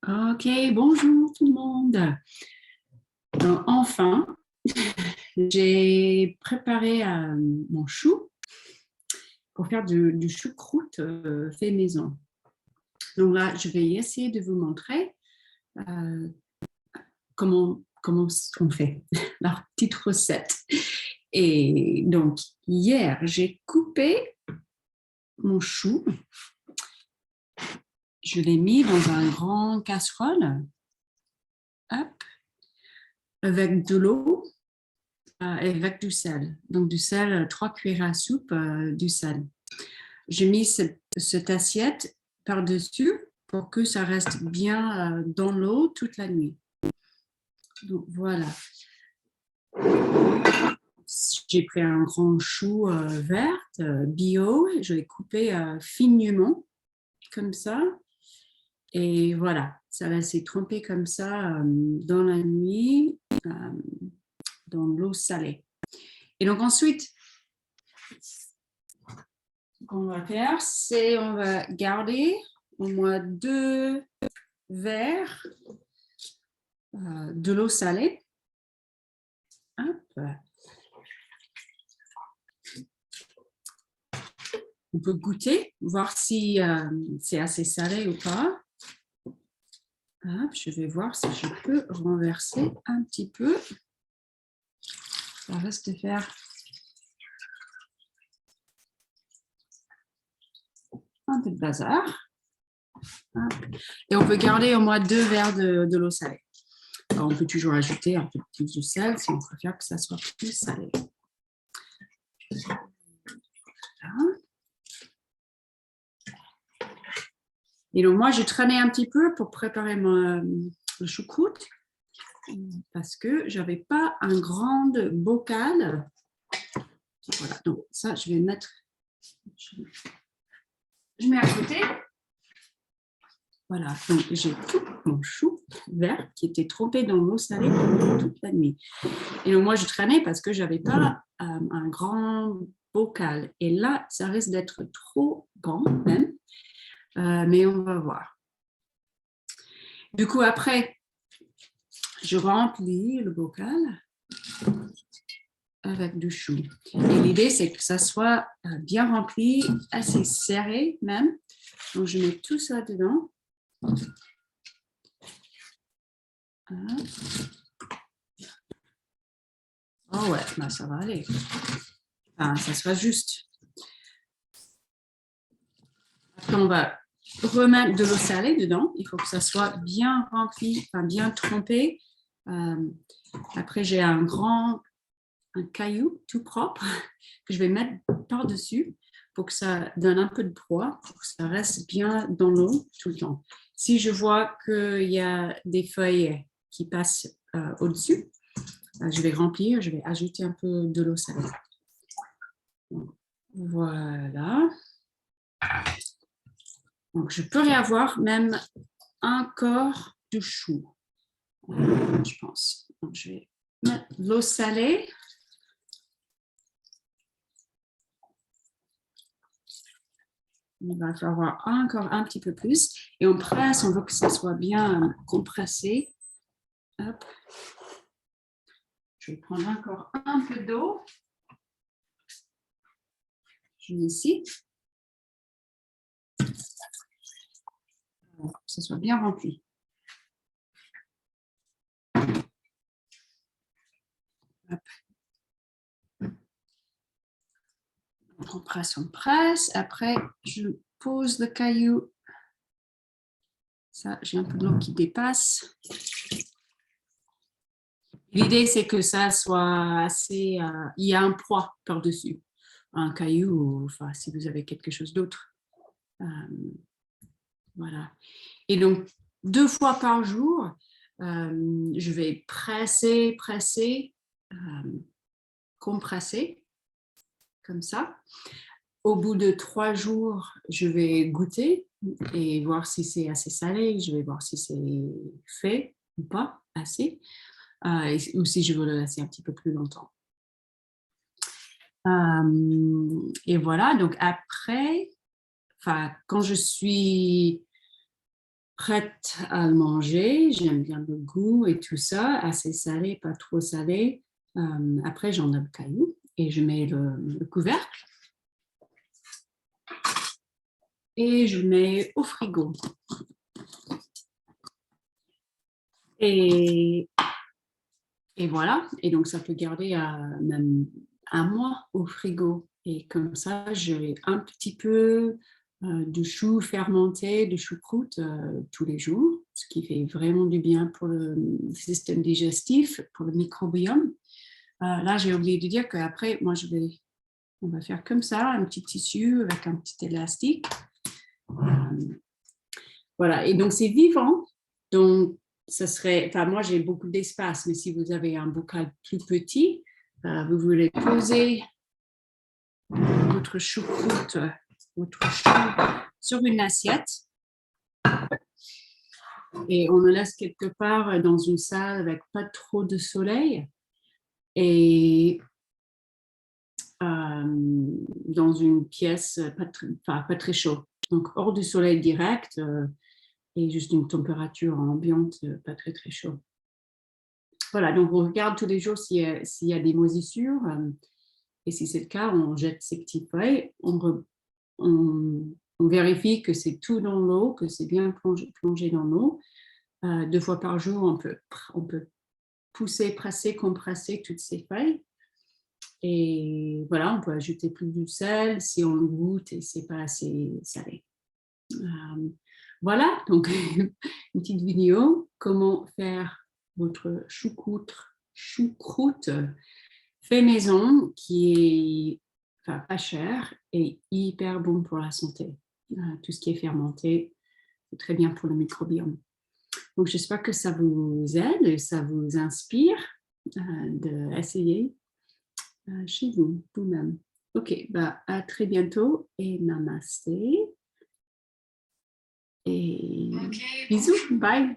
Ok, bonjour tout le monde. Donc, enfin, j'ai préparé mon chou pour faire du choucroute fait maison. Donc là, je vais essayer de vous montrer comment on fait la petite recette. Et donc, hier, j'ai coupé mon chou. Je l'ai mis dans un grand casserole. Hop, avec de l'eau et avec du sel. Donc du sel, 3 cuillères à soupe du sel. J'ai mis cette assiette par-dessus pour que ça reste bien dans l'eau toute la nuit. Donc voilà. J'ai pris un grand chou vert, bio, je l'ai coupé finement, comme ça. Et voilà, ça va se tremper comme ça dans la nuit, dans l'eau salée. Et donc ensuite, ce qu'on va faire, c'est on va garder au moins 2 verres de l'eau salée. Hop. On peut goûter, voir si c'est assez salé ou pas. Hop, je vais voir si je peux renverser un petit peu. Ça reste de faire un peu de bazar. Hop. Et on peut garder au moins 2 verres de l'eau salée. Alors, on peut toujours ajouter un peu plus de sel si on préfère que ça soit plus salé. Voilà. Et donc, moi, j'ai traîné un petit peu pour préparer le choucroute parce que je n'avais pas un grand bocal. Voilà, donc ça, je vais mettre. Je mets à côté. Voilà, donc j'ai tout mon chou vert qui était trempé dans l'eau salée toute la nuit. Et donc, moi, je traînais parce que je n'avais pas un grand bocal. Et là, ça risque d'être trop grand même. Mais on va voir. Du coup, après, je remplis le bocal avec du chou. Et l'idée, c'est que ça soit bien rempli, assez serré même. Donc, je mets tout ça dedans. Oh ouais, ben ça va aller. Enfin, ça soit juste. Après, on va remettre de l'eau salée dedans. Il faut que ça soit bien rempli, enfin bien trempé. Après, j'ai un caillou tout propre que je vais mettre par-dessus pour que ça donne un peu de poids, pour que ça reste bien dans l'eau tout le temps. Si je vois qu'il y a des feuilles qui passent au-dessus, je vais remplir, je vais ajouter un peu de l'eau salée. Voilà. Donc, je pourrais avoir même encore du chou, je pense. Donc, je vais mettre l'eau salée. Il va falloir encore un petit peu plus. Et on presse, on veut que ça soit bien compressé. Hop. Je vais prendre encore un peu d'eau. Je mets ici. Pour que ça soit bien rempli. Hop. On presse, on presse. Après, je pose le caillou. Ça, j'ai un peu de l'eau qui dépasse. L'idée, c'est que ça soit assez... il y a un poids par-dessus. Un caillou, enfin, si vous avez quelque chose d'autre. Voilà. Et donc, 2 fois par jour, je vais presser, compresser, comme ça. Au bout de 3 jours, je vais goûter et voir si c'est assez salé. Je vais voir si c'est fait ou pas assez. Ou si je veux le laisser un petit peu plus longtemps. Et voilà, donc après, quand je suis prête à le manger. J'aime bien le goût et tout ça, assez salé, pas trop salé. Après, j'en ai le caillou et je mets le couvercle et je mets au frigo. Et voilà, et donc ça peut garder même un mois au frigo. Et comme ça, j'ai un petit peu de choux fermentés, de choucroute tous les jours, ce qui fait vraiment du bien pour le système digestif, pour le microbiome. Là, j'ai oublié de dire qu'après, moi, on va faire comme ça, un petit tissu avec un petit élastique. Voilà, et donc c'est vivant. Donc, moi j'ai beaucoup d'espace, mais si vous avez un bocal plus petit, vous voulez poser votre choucroute, votre chou sur une assiette et on le laisse quelque part dans une salle avec pas trop de soleil et dans une pièce pas très chaud. Donc hors du soleil direct et juste une température ambiante pas très très chaud. Voilà, donc on regarde tous les jours s'il y a des moisissures. Et si c'est le cas, on jette ces petites feuilles. On vérifie que c'est tout dans l'eau, que c'est bien plongé dans l'eau. 2 fois par jour, on peut pousser, presser, compresser toutes ces feuilles. Et voilà, on peut ajouter plus du sel si on goûte et c'est pas assez salé. Voilà, donc une petite vidéo, comment faire votre choucroute fait maison qui est pas cher et hyper bon pour la santé. Tout ce qui est fermenté, c'est très bien pour le microbiome. Donc j'espère que ça vous aide et ça vous inspire d'essayer chez vous, vous-même. Ok, à très bientôt et namasté. Et bisous, bye.